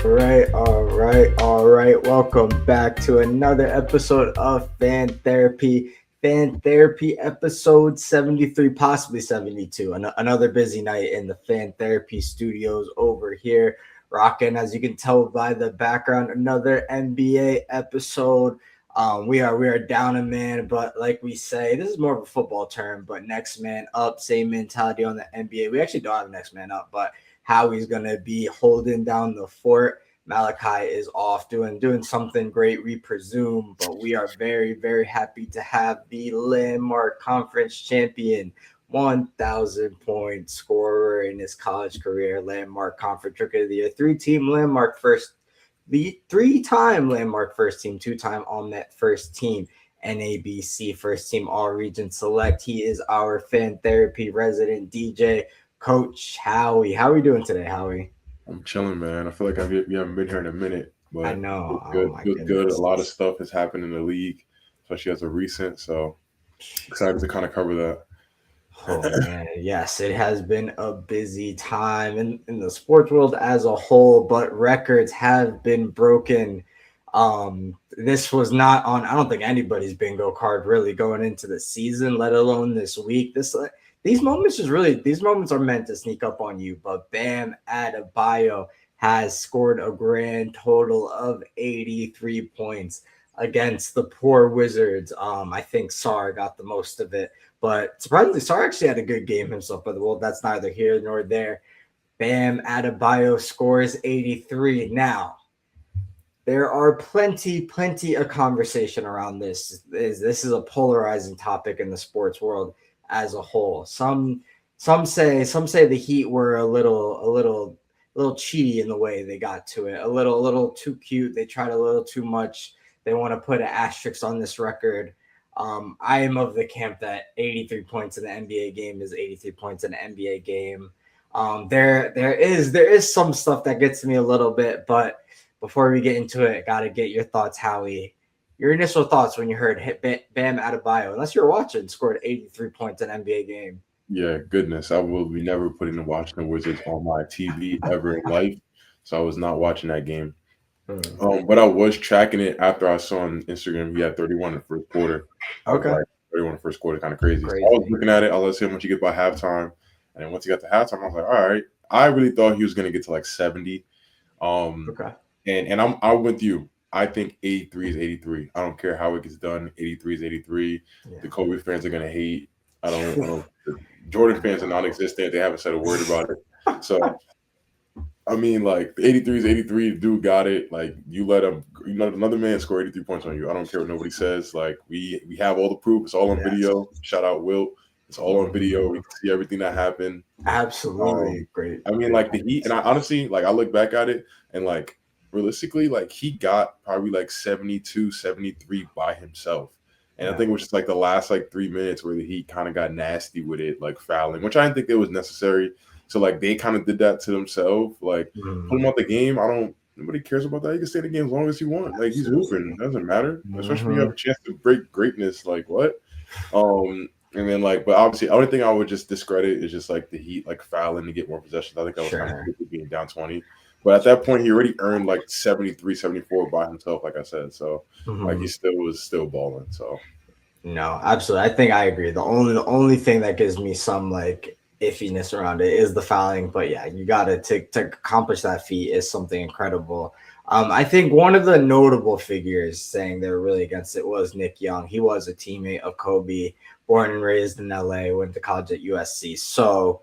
All right. Welcome back to another episode of Fan Therapy. Fan Therapy episode 73, possibly 72. Another busy night in the Fan Therapy studios over here. Rocking, as you can tell by the background, another NBA episode. We are down a man, but like we say, this is more of a football term, but next man up, same mentality on the NBA. We actually don't have next man up, but how he's gonna be holding down the fort. Malachi is off doing something great, we presume, but we are very, very happy to have the Landmark Conference champion, 1,000-point scorer in his college career, Landmark Conference Rookie of the Year, three-time Landmark first team, two-time All-Net first team, NABC first team All-Region Select. He is our Fan Therapy resident DJ, Coach Howie. How are we doing today, Howie? I'm chilling, man. I feel like we haven't been here in a minute, I but know. Oh good, my good, good. A goodness. lot of stuff has happened in the league, especially as of recent. So excited to kind of cover that. Oh man, yes, it has been a busy time in the sports world as a whole, but records have been broken. This was not on, I don't think anybody's bingo card really going into the season, let alone this week. These moments are meant to sneak up on you, but Bam Adebayo has scored a grand total of 83 points against the poor Wizards. I think Sar got the most of it. But surprisingly, Sar actually had a good game himself, but well, that's neither here nor there. Bam Adebayo scores 83. Now, there are plenty of conversation around this. This is a polarizing topic in the sports world as a whole. Some say the Heat were a little cheaty in the way they got to it. A little too cute. They tried a little too much. They want to put an asterisk on this record. I am of the camp that 83 points in the NBA game is 83 points in an NBA game. There is some stuff that gets me a little bit, but before we get into it, gotta get your thoughts, Howie. Your initial thoughts when you heard Bam Adebayo, unless you're watching, scored 83 points in an NBA game. Yeah, goodness. I will be never putting the Washington Wizards on my TV ever in life. So I was not watching that game. But I was tracking it after I saw on Instagram he had 31 in the first quarter. I was Okay. like, 31 in the first quarter, kind of crazy. So I was looking at it. I was like, once you get by halftime. And then once he got to halftime, I was like, all right. I really thought he was going to get to like 70. Okay. And I'm with you. I think 83 is 83. I don't care how it gets done. 83 is 83. Yeah. The Kobe fans are gonna hate. I don't. The Jordan fans are non-existent. They haven't said a word about it. So I mean, like 83 is 83. The dude got it. Like you let him. You let another man score 83 points on you. I don't care what nobody says. Like we have all the proof. It's all on video. Shout out Wilt. It's all on video. We can see everything that happened. Absolutely great. I mean, like the Heat, and I honestly, like I look back at it and like realistically, like he got probably like 72, 73 by himself. And I think it was just like the last like 3 minutes where the Heat kind of got nasty with it, like fouling, which I didn't think it was necessary. So like they kind of did that to themselves. Like put him out the game. Nobody cares about that. You can stay in the game as long as you want. Like he's hooping. It doesn't matter. Especially when you have a chance to break greatness. Like what? And then like, but obviously, the only thing I would just discredit is just like the Heat like fouling to get more possessions. I think that was kind of stupid being down 20. But at that point, he already earned like 73, 74 by himself, like I said. So like he was still balling. So no, absolutely. I think I agree. The only thing that gives me some like iffiness around it is the fouling. But yeah, you gotta to accomplish that feat is something incredible. I think one of the notable figures saying they're really against it was Nick Young. He was a teammate of Kobe, born and raised in LA, went to college at USC. So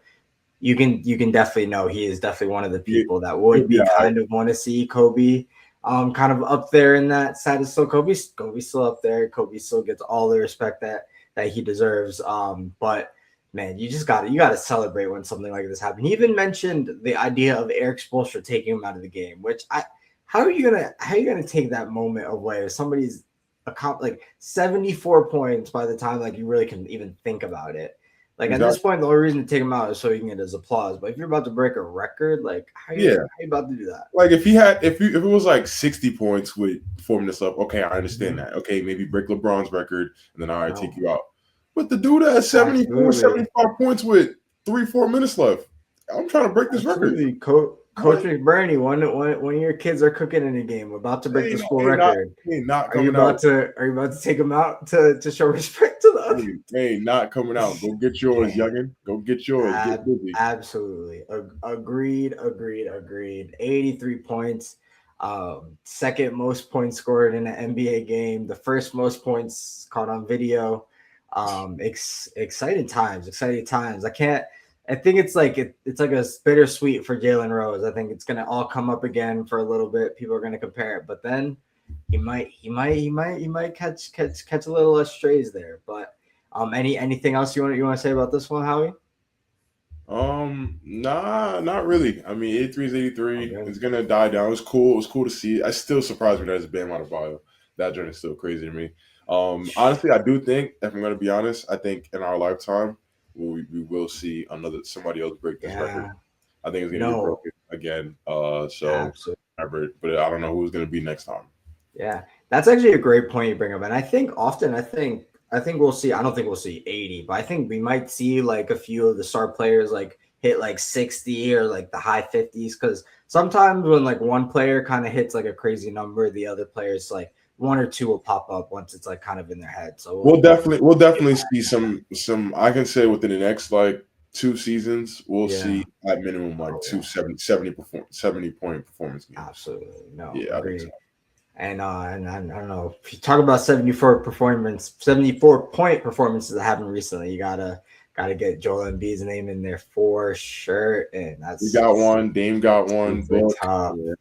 you can definitely know he is definitely one of the people that would be kind of want to see Kobe kind of up there in that status. So Kobe's still up there. Kobe still gets all the respect that he deserves. But man, you gotta celebrate when something like this happens. He even mentioned the idea of Eric Spoelstra taking him out of the game, which how are you gonna take that moment away if somebody's like 74 points by the time like you really can even think about it? Like at this point, the only reason to take him out is so you can get his applause. But if you're about to break a record, like how are you about to do that? Like if it was like 60 points with 4 minutes left, okay, I understand that. Okay, maybe break LeBron's record and then all right, take you out. But the dude has 74, 75 points with 3-4 minutes left. I'm trying to break this record. Coach What? McBurney, one of your kids are cooking in a game, about to break the school Not, record. ain't not Are you coming out. about to take him out to show respect to the other? Ain't not coming out. Go get yours, Yeah, youngin. Go get yours. Get busy. absolutely. Agreed. 83 points. Second most points scored in an NBA game. The first most points caught on video. Exciting times. Exciting times. I think it's like it's like a bittersweet for Jalen Rose. I think it's gonna all come up again for a little bit. People are gonna compare it, but then he might catch a little less strays there. But anything else you want to say about this one, Howie? Nah, not really. I mean, 83 is 83. Okay. It's gonna die down. It was cool. It was cool to see. I still surprised me that it's Bam Adebayo. That journey is still crazy to me. Honestly, I do think, if I'm gonna be honest, I think in our lifetime we will see another somebody else break this record. Yeah. I think it's gonna get No. broken again. So Absolutely. whatever, but I don't know who's gonna be next time. Yeah. That's actually a great point you bring up. And I think we'll see. I don't think we'll see 80, but I think we might see like a few of the star players like hit like 60 or like the high 50s. Cause sometimes when like one player kind of hits like a crazy number, the other players like one or two will pop up once it's like kind of in their head. So We'll definitely see some. I can say within the next like 2 seasons, we'll yeah. see at minimum like Oh two yeah. 70 point performance games. Absolutely. No, Yeah, I think so. agreed. And I don't know if you talk about 74 point performances that happened recently, you gotta get Joel Embiid's name in there for sure. And We that's got one. Dame got one. super Book. tough. Yeah.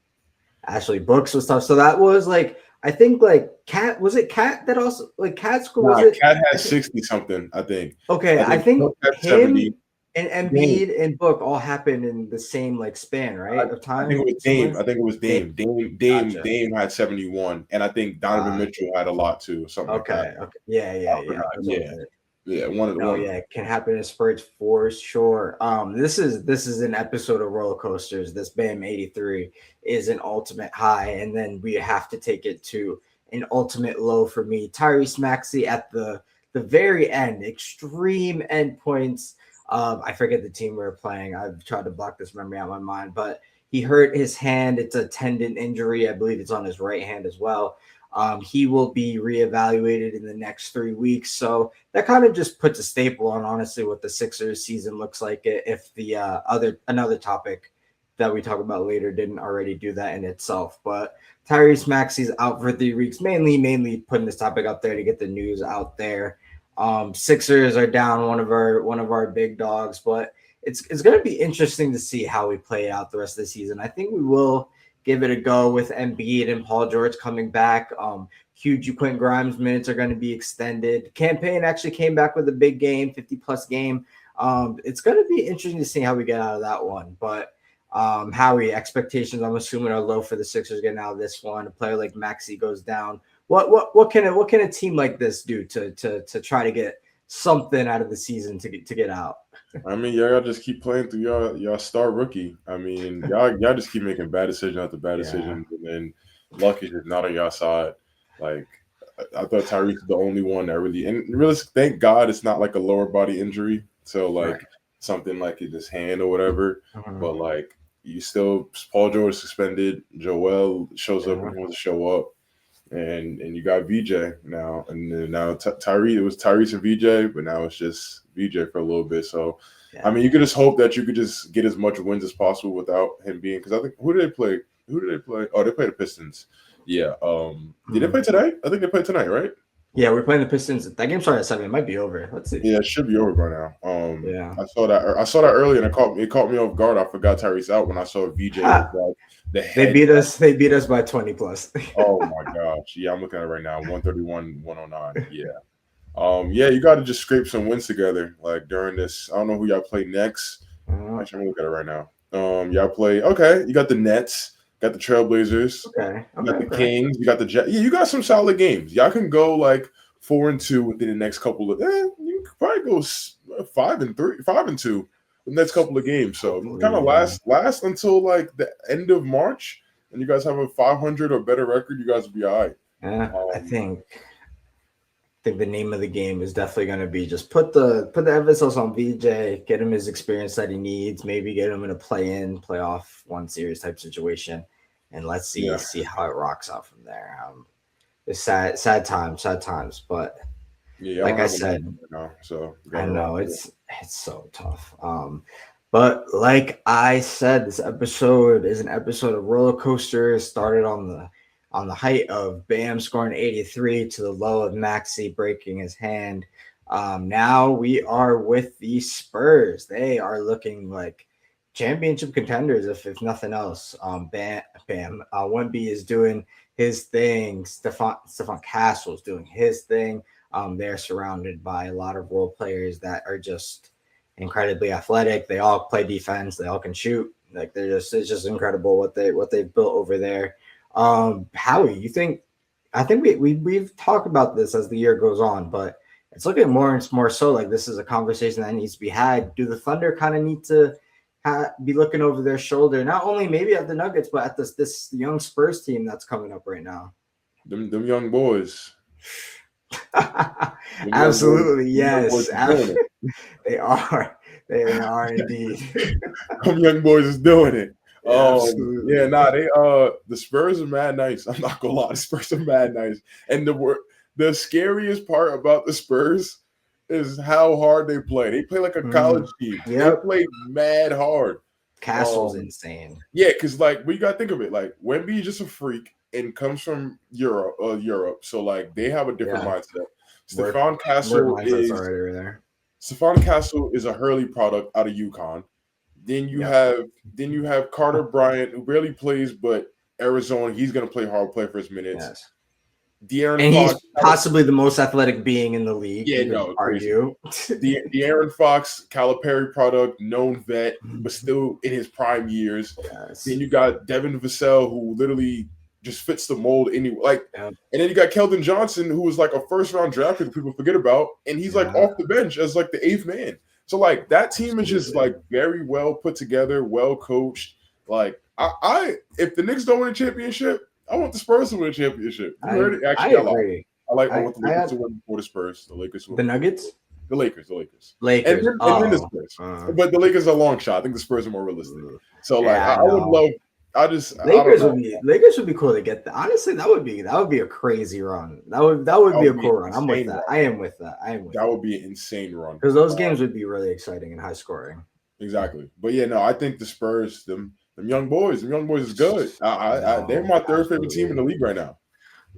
Actually, Books was tough. So that was like I think like Cat was it Cat that also like Cat score was Nah, it? Cat I had think 60 something. I think. okay, I I think think Book had 70. him and Dame. Embiid and Book all happened in the same like span, right? Of I think it time was Dame. somewhere. I think it was Dame, Dame. gotcha. Dame had 71, and I think Donovan Uh, Mitchell had a lot too, or something like that. okay. I forgot. That's what Yeah, it is. yeah. No, One of yeah, them. it can happen in sports for sure. This is an episode of roller coasters. This Bam 83 is an ultimate high, and then we have to take it to an ultimate low for me. Tyrese Maxey at the very end, extreme end points. I forget the team we were playing. I've tried to block this memory out of my mind, but he hurt his hand. It's a tendon injury. I believe it's on his right hand as well. He will be reevaluated in the next 3 weeks. So that kind of just puts a staple on honestly what the Sixers season looks like if the other another topic that we talk about later didn't already do that in itself. But Tyrese Maxey's out for 3 weeks, mainly putting this topic up there to get the news out there. Sixers are down one of our big dogs, but it's going to be interesting to see how we play out the rest of the season. I think we will give it a go with Embiid and Paul George coming back. Huge Quentin Grimes minutes are going to be extended. Campaign actually came back with a big game, 50 plus game. It's going to be interesting to see how we get out of that one. But Howie, expectations I'm assuming are low for the Sixers getting out of this one. A player like Maxey goes down. What can a team like this do to try to get something out of the season to get out? I mean, y'all just keep playing through y'all star rookie. I mean, y'all just keep making bad decision after bad Yeah, decisions, and then luck is just not on y'all side. Like I thought Tyrese was the only one that really thank God it's not like a lower body injury, so right. like something like in his hand or whatever. Uh-huh. But like you still Paul George suspended. Joel shows up when Yeah. he wants to show up, and you got VJ now, and then now Tyrese. It was Tyrese and VJ, but now it's just VJ for a little bit. So, I Yeah. mean, you could just hope that you could just get as much wins as possible without him being. Because I think who did they play? Who did they play? Oh, they played the Pistons. Yeah. Did they Mhm. play tonight? I think they played tonight, right? Yeah, we're playing the Pistons. That game started at 7. It might be over. Let's see. Yeah, it should be over by now. Yeah. I saw that. I saw that earlier, and it caught me off guard. I forgot Tyrese out when I saw VJ was Ha! like the They head. beat us. They beat us by 20 plus. Oh my gosh! Yeah, I'm looking at it right now. 131, 109. Yeah. Yeah, you got to just scrape some wins together. Like during this, I don't know who y'all play next. Uh, Actually, I'm gonna look at it right now. Y'all play. Okay, you got the Nets, got the Trailblazers, okay. you Okay. got the Okay. Kings, you got the Jet. Yeah, you got some solid games. Y'all can go like 4-2 within the next couple of. You can probably go 5-3, 5-2 the next couple of games. So kind of Hopefully, last until like the end of March, and you guys have a 500 or better record. You guys will be all right. yeah. I Um, think. think the name of the game is definitely going to be just put the emphasis on VJ, get him his experience that he needs, maybe get him in a play-in, playoff, one series type situation, and let's Yeah, see how it rocks out from there. It's sad times, but yeah, I like don't I have a lot said, right now, so we I gotta rock know with it. it's so tough. But like I said, this episode is an episode of roller coaster. It started on the height of Bam scoring 83 to the low of Maxi breaking his hand. Now we are with the Spurs. They are looking like championship contenders, if nothing else. Wemby is doing his thing. Stefan Castle is doing his thing. They're surrounded by a lot of role players that are just incredibly athletic. They all play defense. They all can shoot. Like they're just it's just incredible what they've built over there. Howie, you think? I think we've talked about this as the year goes on, but it's looking more and more so like this is a conversation that needs to be had. Do the Thunder kind of need to be looking over their shoulder, not only maybe at the Nuggets, but at this young Spurs team that's coming up right now? Them young boys, them young boys, Absolutely, them young boys yes. is doing it. They are. They are indeed. Them young boys is doing it. Yeah, Yeah, absolutely. nah, they the Spurs are mad nice. I'm not gonna lie, the Spurs are mad nice. And the scariest part about the Spurs is how hard they play. They play like a Mhm. college team. They Yep. play mad hard. Castle's Um, insane. yeah, because like we gotta think of it. Like Wemby is just a freak and comes from Europe. So like they have a different Yeah. mindset. Work Stephon work Castle mindsets is already there. Stephon Castle is a Hurley product out of UConn. Then you Yep. have Carter Bryant who barely plays, but Arizona, he's gonna play hard, play for his minutes. Yes. De'Aaron And he's Fox, possibly the most athletic being in the league, yeah, you could no, crazy. argue. De'Aaron Fox, Calipari product, known vet, but still in his prime years. Then Yes. you got Devin Vassell, who literally just fits the mold anyway. Like, Yep. and then you got Keldon Johnson, who was like a first round draft pick that people forget about, and he's like Yeah. off the bench as like the eighth man. So like that team is just Absolutely. like very well put together, well coached. Like I if the Knicks don't win a championship, I want the Spurs to win a championship. You heard it? I Actually, I lied. agree. I I want the I Lakers had to win before the Spurs. The Lakers will the win before Nuggets, the Lakers, Lakers. and then the Oh. Spurs. But the Lakers are a long shot. I think the Spurs are more realistic. So like Yeah, I I would know. love. I don't know. Lakers would be cool to get that. Honestly, that would be a crazy run. That would That be a would be cool an run. I'm with insane that. run. I am with that. I am with That that. would be an insane run. Because those games would be really exciting and high scoring. Exactly. But yeah, no, I think the Spurs, them young boys is good. They're No, my third favorite team in absolutely. the league right now.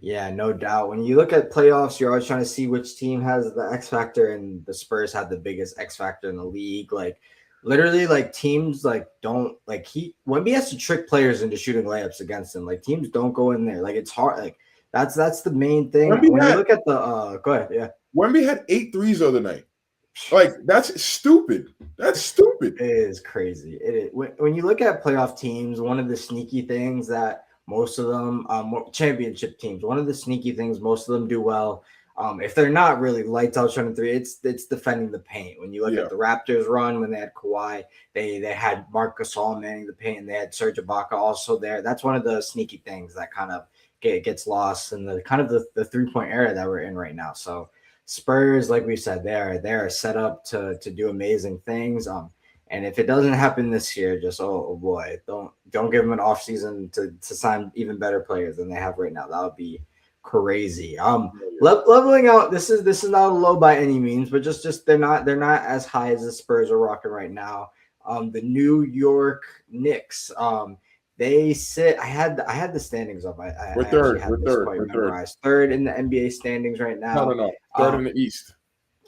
Yeah, no doubt. When you look at playoffs, you're always trying to see which team has the X factor, and the Spurs have the biggest X factor in the league. Like, literally, like teams like don't like he Wemby has to trick players into shooting layups against him. Like teams don't go in there. Like it's hard. Like that's the main thing. Wemby When you had look at the go ahead, yeah. Wemby had 8 threes the other night. Like that's stupid. That's stupid. It is crazy. It is when you look at playoff teams. One of the sneaky things that most of them, championship teams, one of the sneaky things most of them do well. If they're not really lights out shooting three, it's defending the paint. When you look Yeah. at the Raptors run when they had Kawhi, they had Marc Gasol manning the paint, and they had Serge Ibaka also there. That's one of the sneaky things that kind of gets lost in the kind of the 3 point era that we're in right now. So Spurs, like we said, they're set up to do amazing things. And if it doesn't happen this year, just oh boy, don't give them an off season to sign even better players than they have right now. That would be crazy. Leveling out. This is not a low by any means, but just they're not as high as the Spurs are rocking right now. The New York Knicks. They sit. I had the standings up. I We're actually third. had We're this third. quite We're third. memorized. Third in the NBA standings right No, no, now. no. Third in Um, the East.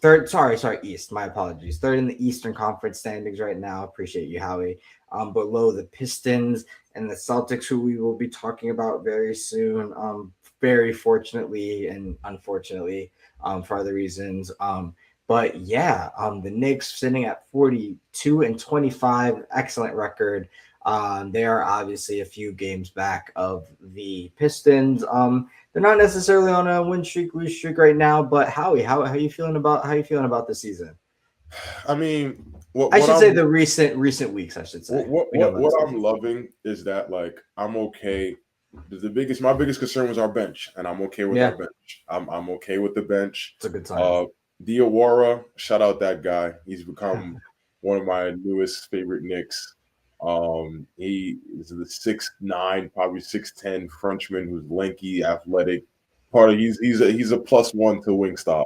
Third, sorry, East. My apologies. Third in the Eastern Conference standings right now. Appreciate you, Howie. Below the Pistons and the Celtics, who we will be talking about very soon. Very fortunately and unfortunately, for other reasons. But yeah, the Knicks sitting at 42-25, excellent record. They are obviously a few games back of the Pistons. They're not necessarily on a win streak, lose streak right now. But Howie, how you feeling about the season? I mean, I should say the recent weeks. I should say we know about the what season. I'm loving is that like I'm okay My biggest concern was our bench, and I'm okay with our Yeah, bench. I'm okay with the bench. it's a good sign. Uh, Diawara, shout out that guy. He's become one of my newest favorite Knicks. He is the 6'9", probably 6'10" Frenchman who's lanky, athletic. He's a plus one to Wingstop.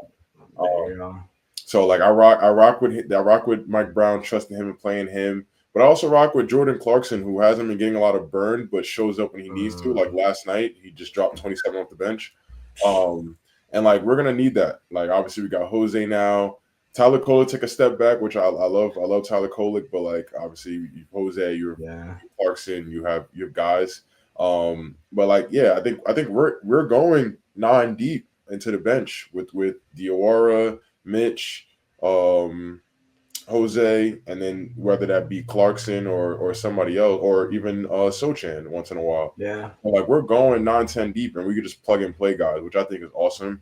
There Um, you go. so like I rock with Mike Brown, trusting him and playing him. But I also rock with Jordan Clarkson, who hasn't been getting a lot of burn, but shows up when he needs to. Like Mm, last night, he just dropped 27 off the bench. Um, and like we're gonna need that. Like obviously we got Jose now. Tyler Kolek took a step back, which I love. I love Tyler Kolek, but like obviously you Jose, you're yeah, Clarkson, you have guys. But like yeah, I think we're going 9 deep into the bench with Diawara, Mitch, um, Jose, and then whether that be Clarkson or somebody else, or even Sochan once in a while. yeah, But, like we're going 9, 10 deep, and we could just plug and play guys, which I think is awesome.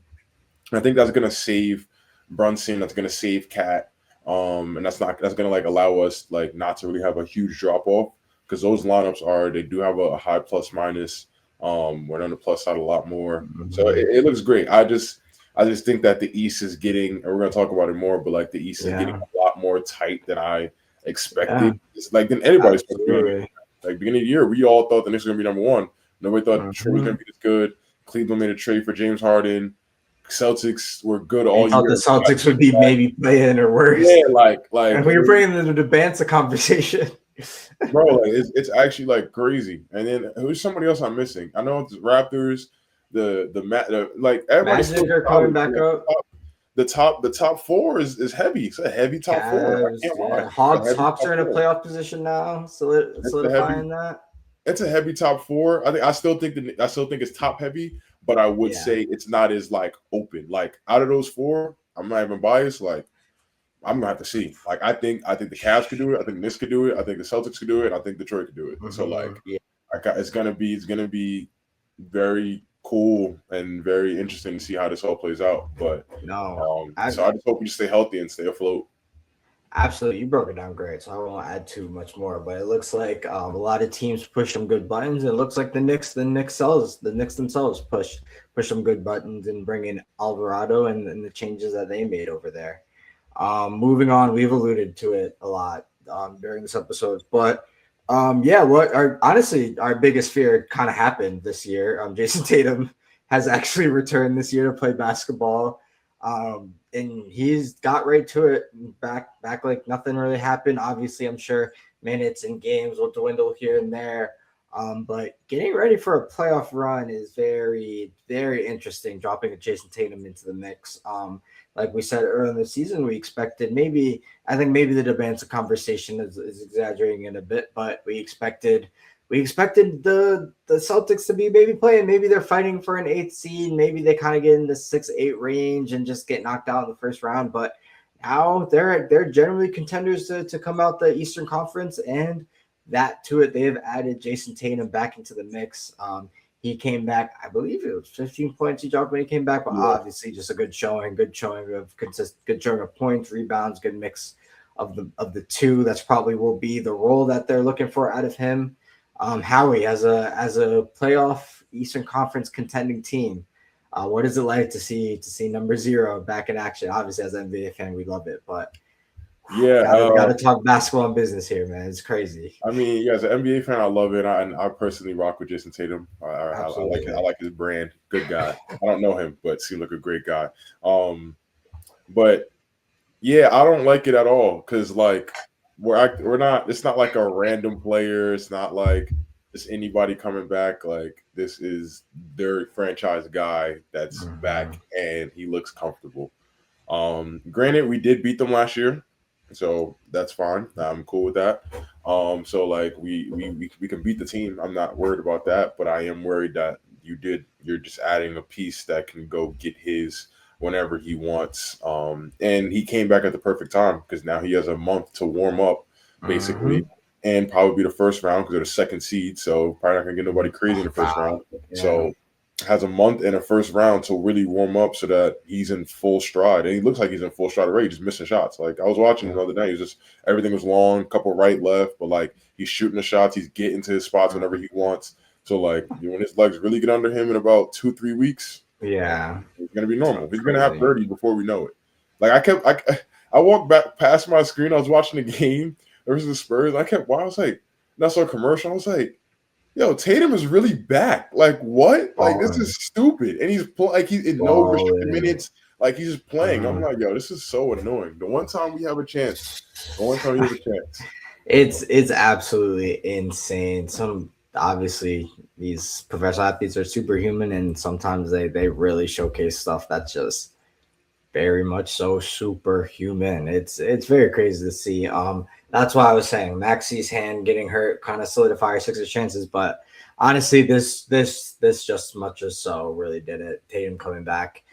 I think that's gonna save Brunson. That's gonna save Cat. And that's gonna like allow us like not to really have a huge drop off because those lineups they do have a high plus minus. We're on the plus side a lot more, so hmm it looks great. I just think that the East is getting, and we're gonna talk about it more, but like the East is getting yeah, a lot more tight than I yeah, expected. It's like than anybody's beginning. absolutely. Like beginning of the year, we all thought the Knicks were gonna be number one. Nobody thought Detroit was hmm gonna be this good. Cleveland made a trade for James Harden. Celtics were good And all you thought the year. Celtics would be maybe playing or worse. Yeah, And we were bringing them to advance the conversation. bro, like it's actually like crazy. And then who's somebody else I'm missing? I know it's Raptors, like everybody's still Magic are coming solid. back up. The top four is heavy. It's a heavy top four. I Cavs, can't lie. yeah. It's a Hawks, heavy Hawks top are in a four. playoff position now, It's a heavy. solidifying that. It's a heavy top four. I still think it's top heavy, but I would Yeah, say it's not as like open. Like out of those four, I'm not even biased. Like I'm gonna have to see. Like I think the Cavs could do it. I think this could do it. I think the Celtics could do it. I think Detroit could do it. So like yeah. it's gonna be very cool and very interesting to see how this all plays out. But No, so I just hope we just stay healthy and stay afloat. absolutely. You broke it down great, so I won't add too much more. But it looks like a lot of teams push some good buttons. It looks like the Knicks themselves push some good buttons and bring in Alvarado and the changes that they made over there. Moving on, we've alluded to it a lot during this episode, but yeah, honestly our biggest fear kind of happened this year. Jason Tatum has actually returned this year to play basketball, and he's got right to it, back like nothing really happened. Obviously, I'm sure minutes and games will dwindle here and there. But getting ready for a playoff run is very, very interesting. Dropping a Jason Tatum into the mix. Like we said earlier in the season, we expected I think maybe the demands of conversation is exaggerating it a bit, but we expected the Celtics to be maybe playing. Maybe they're fighting for an eighth seed. Maybe they kind of get in the 6-8 range and just get knocked out in the first round. But now they're generally contenders to come out the Eastern Conference, and that to it, they have added Jason Tatum back into the mix. He came back, I believe it was 15 points he dropped when he came back, but Yeah, obviously just a good showing of good showing of points, rebounds, good mix of the two. That's probably will be the role that they're looking for out of him. Howie, as a playoff Eastern Conference contending team, what is it like to see number zero back in action? Obviously, as an NBA fan, we love it, but yeah. gotta talk basketball and business here, man. It's crazy. I mean, yeah, as an NBA fan, I love it, and I personally rock with Jason Tatum. I like it. I Absolutely. like his brand. Good guy. I don't know him, but seems like a great guy. But yeah, I don't like it at all because like we're not. It's not like a random player. It's not like just anybody coming back. Like this is their franchise guy that's back, Mhm. and he looks comfortable. Granted, we did beat them last year, so that's fine. I'm cool with that. So like we can beat the team. I'm not worried about that, but I am worried that you're just adding a piece that can go get his whenever he wants. And he came back at the perfect time because now he has a month to warm up, basically, Mhm. and probably be the first round because they're the second seed. So probably not gonna get nobody crazy in Oh, the first wow. round. Yeah. So has a month and a first round to really warm up so that he's in full stride. And he looks like he's in full stride already, just missing shots. Like I was watching him Yeah. the other day, he was just everything was long, couple right, left, but like he's shooting the shots, he's getting to his spots whenever he wants. So like when his legs really get under him in about 2-3 weeks, Yeah, it's gonna be normal. that's He's gonna have crazy. 30 before we know it. Like I walked back past my screen. I was watching the game versus the Spurs. I kept. I was like, and I saw a commercial. I was like, yo, Tatum is really back. Like what? Like this Balling, is stupid. And he's like he's in no restricted balling. minutes. Like he's just playing. I'm Uh, like, yo, this is so annoying. The one time we have a chance. The one time we have a chance. it's absolutely insane. Some obviously these professional athletes are superhuman, and sometimes they really showcase stuff that's just very much so superhuman. It's very crazy to see. That's why I was saying Maxi's hand getting hurt kind of solidified Sixers chances, but honestly, this just much as so really did it. Tatum coming back,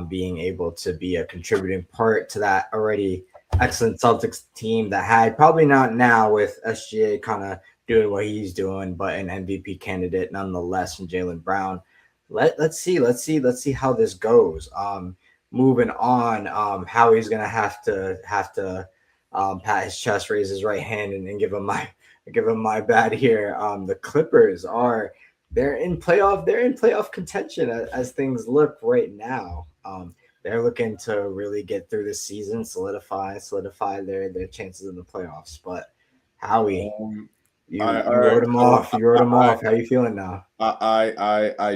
being able to be a contributing part to that already excellent Celtics team that had probably not now with SGA kind of doing what he's doing, but an MVP candidate nonetheless, and Jalen Brown. Let's see how this goes. Moving on, how he's gonna have to pat his chest, raise his right hand, and give him my bad here. The Clippers are they're in playoff contention as things look right now. They're looking to really get through this season, solidify their chances in the playoffs. But Howie, Um, you all you right. wrote him So off. You wrote him off. How you feeling now? I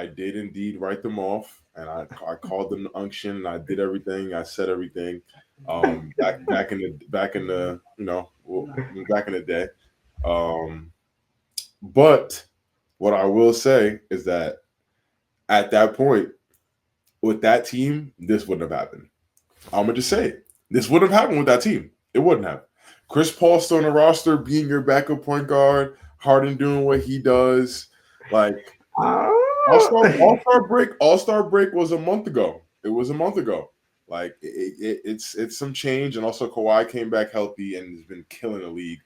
did indeed write them off, and I called them the unction. I did everything. I said everything. Back in the back in the day. Um, but what I will say is that at that point with that team, this wouldn't have happened. I'm gonna just say it. This wouldn't have happened with that team. It wouldn't have. Chris Paul still on the roster, being your backup point guard. Harden doing what he does. Like All Star break was a month ago. It was a month ago. Like it's some change, and also Kawhi came back healthy and has been killing the league.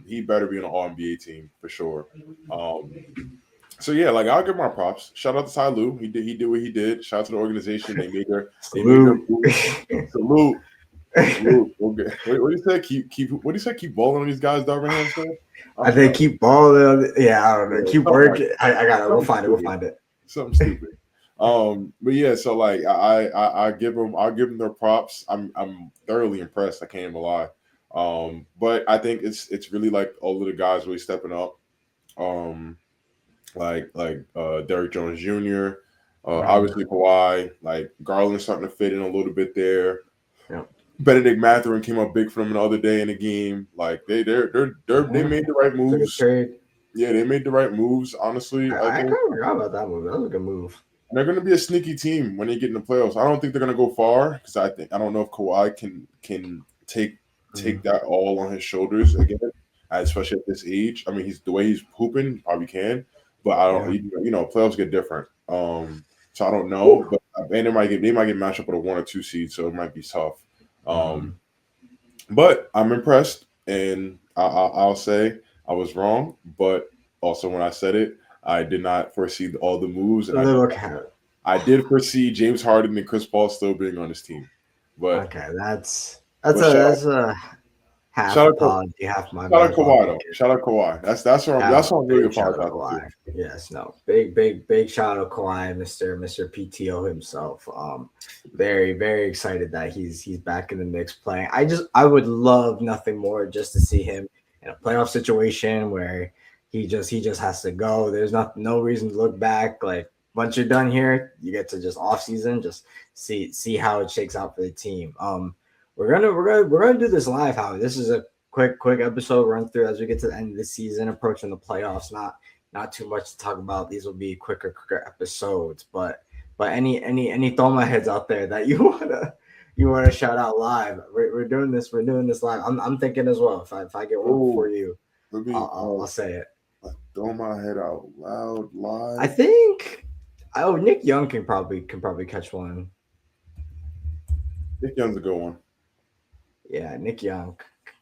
He better be on an All NBA team for sure. Um, so yeah, like I'll give my props. Shout out to Ty Lue. He did what he did. Shout out to the organization. They made their Salute. moves. Salute. Salute. Okay. What do you say? Keep what do you say? Keep balling on these guys, Darvingham said. I I think forgot. keep balling. Yeah, I don't know. Yeah, Keep something like working. I got it. We'll something find it. We'll stupid. find it. Something stupid. But yeah, so like I'll give them their props. I'm thoroughly impressed. I can't even lie. But I think it's really like all of the guys really stepping up. Um, like Derrick Jones Jr., Mhm. obviously Kawhi, like Garland starting to fit in a little bit there. Yep. Benedict Mathurin came up big for them the other day in the game. Like they Mhm. made the right It's a good moves. trade. Yeah, they made the right moves. Honestly, I I kind think of forgot about that move. That was a good move. they're going to be a sneaky team when they get in the playoffs. I don't think they're going to go far because I don't know if Kawhi can take Mhm. that all on his shoulders again, especially at this age. I mean, he's the way he's pooping, he probably can, but I don't. Yeah. Playoffs get different. So I don't know, Whew. but and they might get matched up with a 1 or 2 seed, so it might be tough. Um, Mhm. but I'm impressed, and I'll say I was wrong, but also when I said it, I did not foresee all the moves, A and little cat. I did foresee James Harden and Chris Paul still being on his team. But Okay, that's but a shout out that's a half shout out to apology, half my shout out bad for Kawhi though. making. Shout out Kawhi. Yeah, That's what I'm really big shout out apologizing to. Kawhi. Yes, no, big shout out Kawhi, Mister PTO himself. Very excited that he's back in the mix playing. I would love nothing more just to see him in a playoff situation where he just has to go. There's no reason to look back. Like once you're done here, you get to just off season, just see how it shakes out for the team. We're gonna do this live. How this is a quick episode run through as we get to the end of the season, approaching the playoffs. Not too much to talk about. These will be quicker episodes. But any Thoma heads out there that you wanna shout out live? We're doing this. We're doing this live. I'm thinking as well. If I get one before Oh, you, let me I'll say it. throw my head out loud I live. think. Oh, Nick Young can probably catch one. Nick Young's a good one. Yeah, Nick Young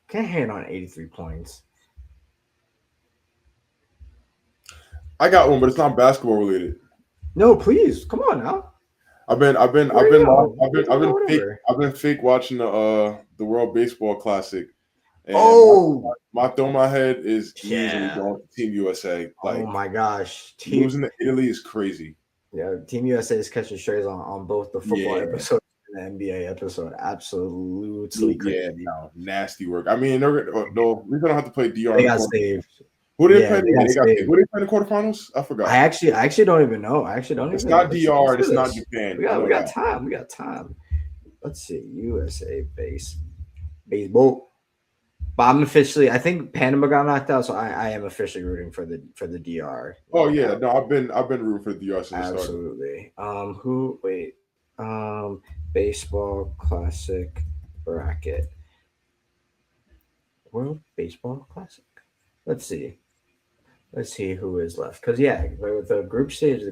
can't hit on 83 points. I got one, but it's not basketball related. No, please come on now. I've been I've been You I've already been know. I've We been can I've talk about been fake whatever. I've been fake watching the World Baseball Classic, And Oh, my throw my head is easily yeah. going to Team USA. Oh Like my gosh. losing to Italy is crazy. Yeah, Team USA is catching strays on both the football Yeah. episode and the NBA episode. Absolutely Yeah, crazy. no, nasty work. I mean, no, we're gonna have to play DR They in the got quarter. saved. Who did they Yeah, play? they got They got saved. who did they play in the quarterfinals? I forgot. I actually don't even know. I actually don't It's even know. not Let's DR. do It's not this. Japan. We I got know we got that. time. We got time. Let's see. USA baseball. But I'm officially. I think Panama got knocked out, so I am officially rooting for the DR. Oh No yeah, doubt. no, I've been rooting for the DR since it started. Absolutely. Who? Wait. Baseball classic bracket. World Baseball Classic. Let's see. Let's see who is left. Because yeah, with the group stage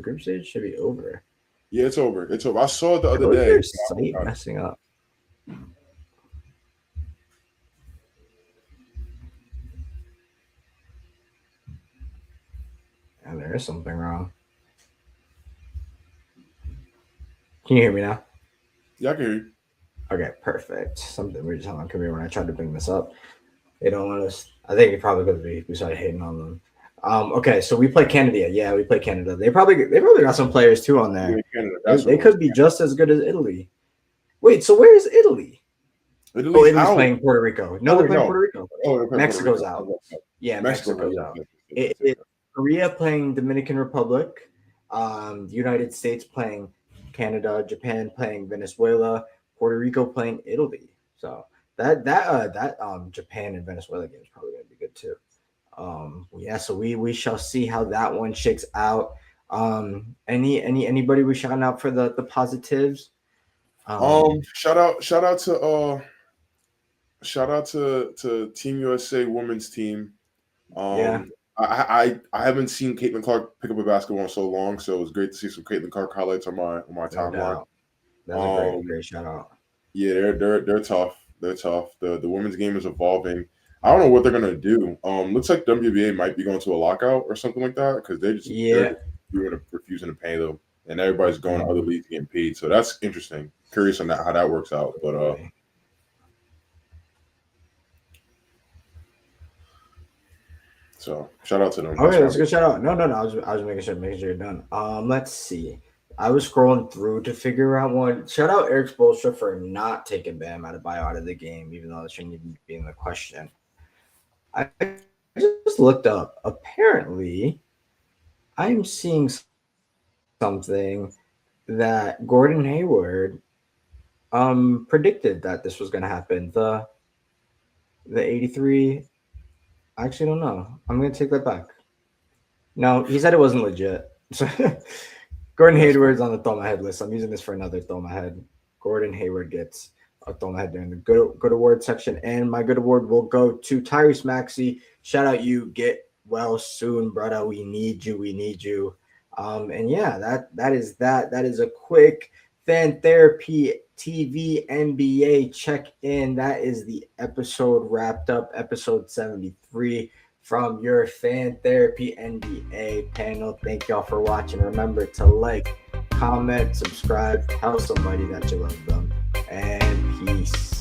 should be over. Yeah, it's over. It's over. I saw it the other How is day. your site messing up? And there is something wrong. Can you hear me now? Yeah, I can hear you. Okay, perfect. Something weird just happened to me when I tried to bring this up. They don't want us. I think it probably because we started hating on them. Okay, so we play Canada. Yeah, we play Canada. They probably got some players too on Yeah, there. Canada. They, That's what they it was. could be just as good as Italy. Wait, so where is Italy? Oh, Italy's Italy's out. playing Puerto Rico. No, Oh they're wait, playing no. Puerto Rico. Oh, they're playing Puerto Mexico's Rico. out. Okay. Yeah, Mexico's out. Mexico's Yes, out. yes, yes, yes, yes, It's Korea playing Dominican Republic, United States playing Canada, Japan playing Venezuela, Puerto Rico playing Italy. So that Japan and Venezuela game is probably going to be good too. Yeah, so we shall see how that one shakes out. Anybody we shouting out for the positives? Um, shout out to Team USA women's team. yeah, I haven't seen Caitlin Clark pick up a basketball in so long, so it was great to see some Caitlin Clark highlights on my no timeline. doubt. That's a Um, great shout out. yeah, they're tough. They're tough. The women's game is evolving. I don't know what they're gonna do. Looks like WBA might be going to a lockout or something like that because they're Yeah. just refusing to pay them, and everybody's going to other leagues getting paid. So that's interesting. Curious on that how that works out. But so shout out to them. Okay, that's a good shout out. No. I was making sure you're done. Let's see. I was scrolling through to figure out one. Shout out Eric Spoelstra for not taking Bam Adebayo out of the game, even though it shouldn't even be in the question. I just looked up. Apparently, I'm seeing something that Gordon Hayward predicted that this was going to happen. The 83. I actually don't know. I'm going to take that back. No, he said it wasn't legit. So Gordon That's Hayward's on the throw my head list. I'm using this for another throw my head. Gordon Hayward gets a throw my head during the good award section, and my good award will go to Tyrese Maxey. Shout out you. Get well soon, brother. We need you. We need you. And yeah, that is that. That is a quick fan therapy TV NBA check in. That is the episode wrapped up. Episode 73 from your Fan Therapy NBA panel. Thank y'all for watching. Remember to like, comment, subscribe, tell somebody that you love them, and peace.